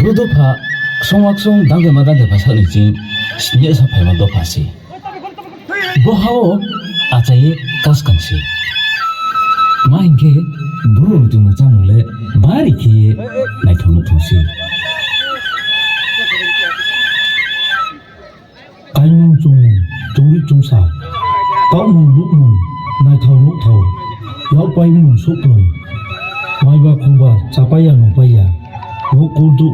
Budopa songwaksong dangema dangema saknijing sini saphaiman dopasi. Bohao achaye kaskangsi. Maingke buru tu macamule bari kiye naithonu thusi. Kainung chung chungsa. Tao mung luk mung naithau nuk thau. Yau pai mung sukloi. Maiba khungba chapaya nopaya. Nuk kurdu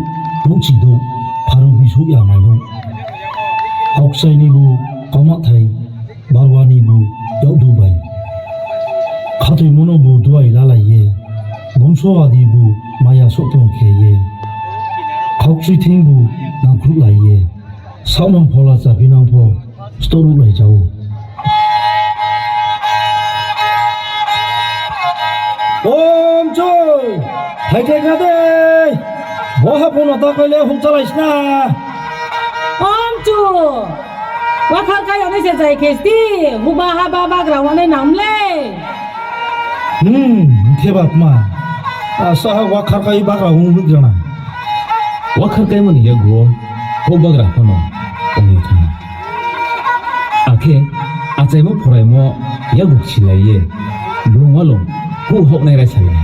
nuk chidu paru bisu ya mailung. Auksai ni bu komak thai. Barwani bu yau dubai. Khatui mono bu duai lalai ye. Bongso adi bu maya suklong ke ye. Kauksui ting bu nang kruk lai ye. Saumang pola sa pinang po storu lai jauh. Om Joy, hai kai kade, boha pono ta kai le hum chalais na. Om Chu, wakar kai ane se jai kesti, hubaha baba grawane namle. Kebat ma, asa wakar kai bagra hum jana. Wakar kai mani ya go ho bagra kono ongi thana. Ake achai mo phorai mo ya guk silai ye. Blungalong hu hok nai rai salai.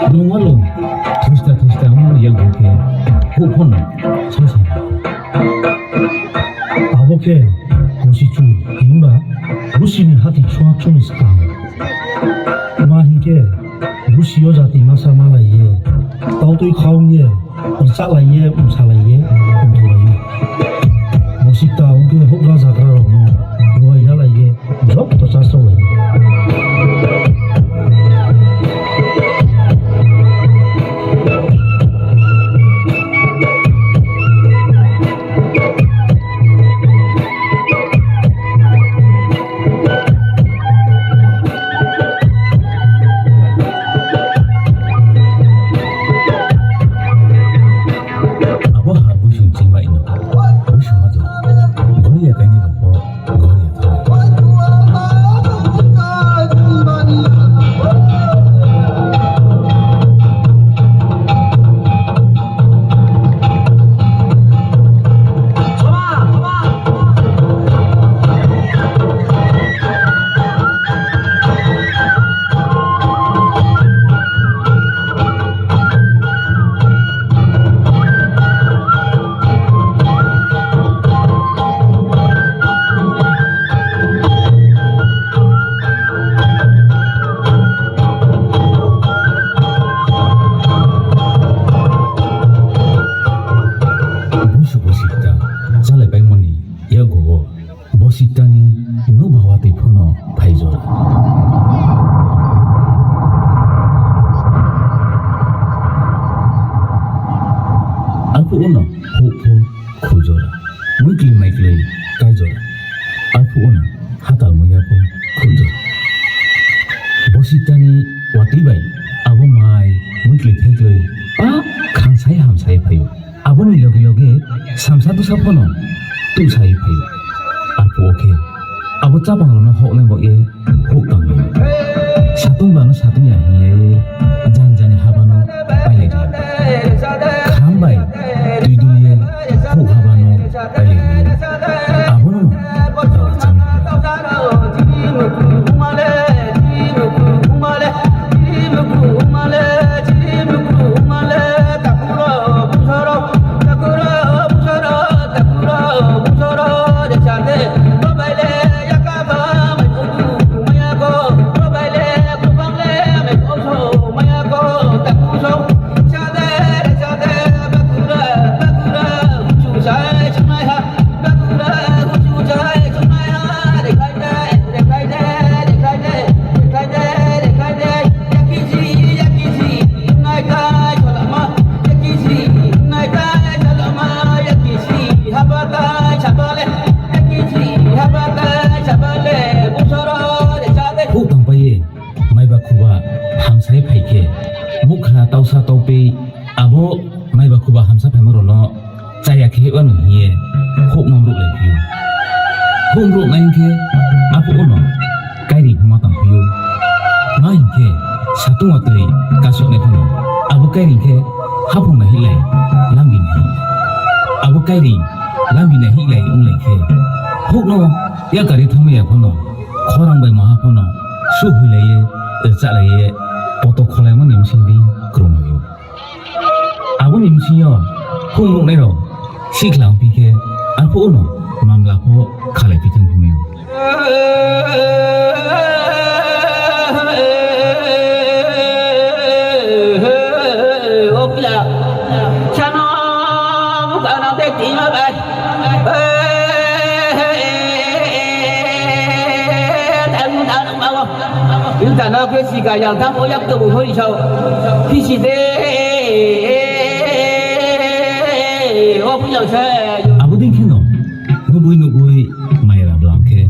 Blungalong thusta mo ya goke hu phona sasa. Aboke, kusichu himba, rusini hati chua chunis ka. Ma hinke, rusio jati masa malai ye. Tao tui khaung ye, ursa lai ye, umsa lai ye, umtu lai ye. Musik ta unke hokra zakra rohno, ruai lai ye, job to sasto lai ye. Bositani no bhawati phono phaijora. Alpu ono hopu khujora. Maikli kaijora. Alpu ono hatal moyapo khujora. Bositani wati bai abo mai maikli thaikloi pa khangsai hamsai phayo. Aboni loge samsa tu saphono tu sai phayo. Oke, aku capang lo hok nih bok ye, hok tang. Satu bano satu ya ye, jangan habano pale dia. Kambai, tujuh ye, hok habano pale dia. Aku no, tahu cami. Maya ko hewan hiye hok mamruk lai piu hom ruk ngai ke apu ono kairi phamatang piu ngai ke satung atri kasok ne phono abu kairi ke hapung na hilai lambi ne abu kairi lambi ne hilai unglai ke hok no ya gari thome ya phono khorang bai maha phono su hulai ye cha lai ye poto kholai ma nimsing bi krom yo abu nimsing yo hom ruk nai ro siklang pi ke apu ono mamla pho khalai pi thang phumi opla chano mukana de tima bai chúng ta nói cái gì cả yang tham ô yak tu thôi sao khi gì thế ô bây giờ sao abu ding khino nubui mai ra blang ke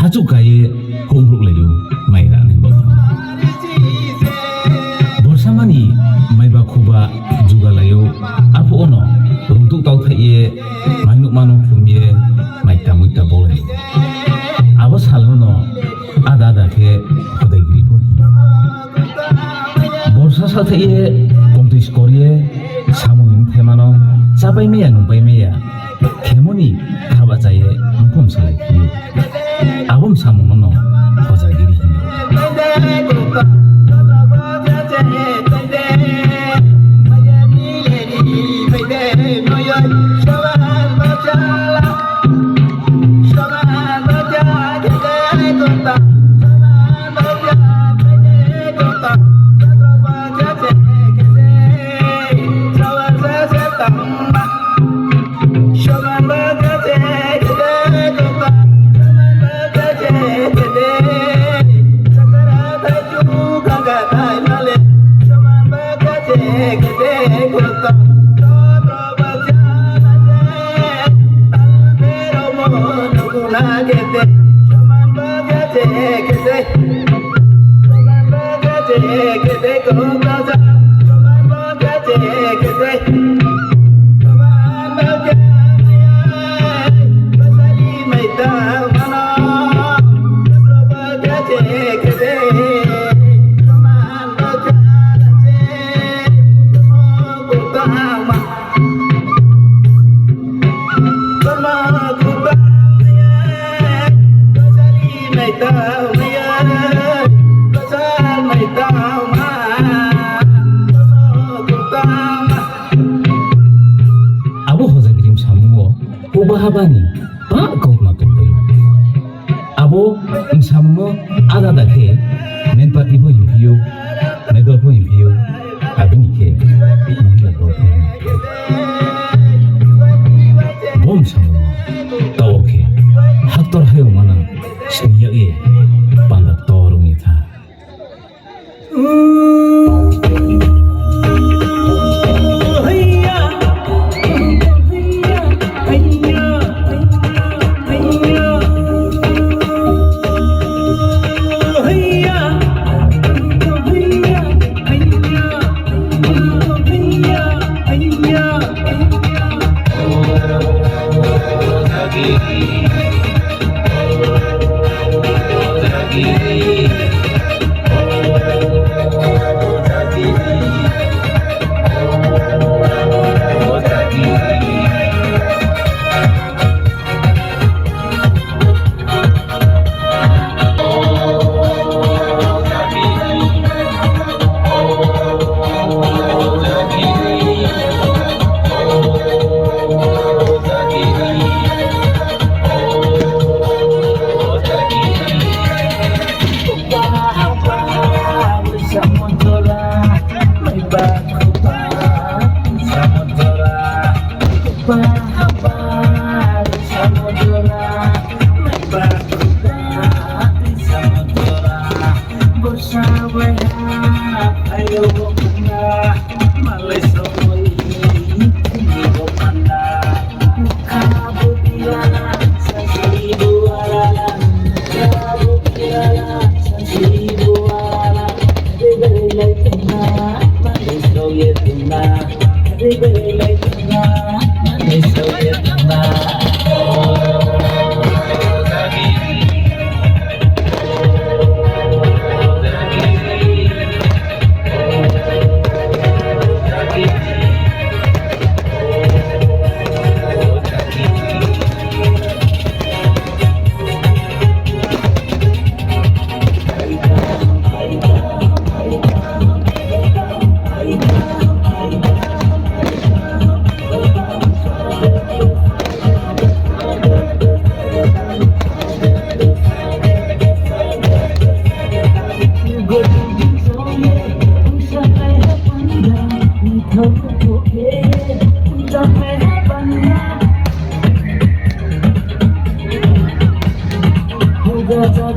haju kai hom ruk lai lu mai ra ne bo borsa mani mai ba khuba juga layo apu ono rungtuk tau thai ye manuk manu phum ye mai ta muita bole abo salhono ada ke hodai giri pori borsa sa thai ye komtis korie samung themano chapai meya nupai meya khemoni khaba chaye umpom salai ki abom samung mono hoja giri hino Habani pa kau na kepai abo sammo ada dakhe men pati ho hiu medol ho hiu abini ke mohila do bom sammo tau ke haktor hayo mana sniya e panda torungi tha Soviet Thank you.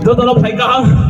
Rất là thành công.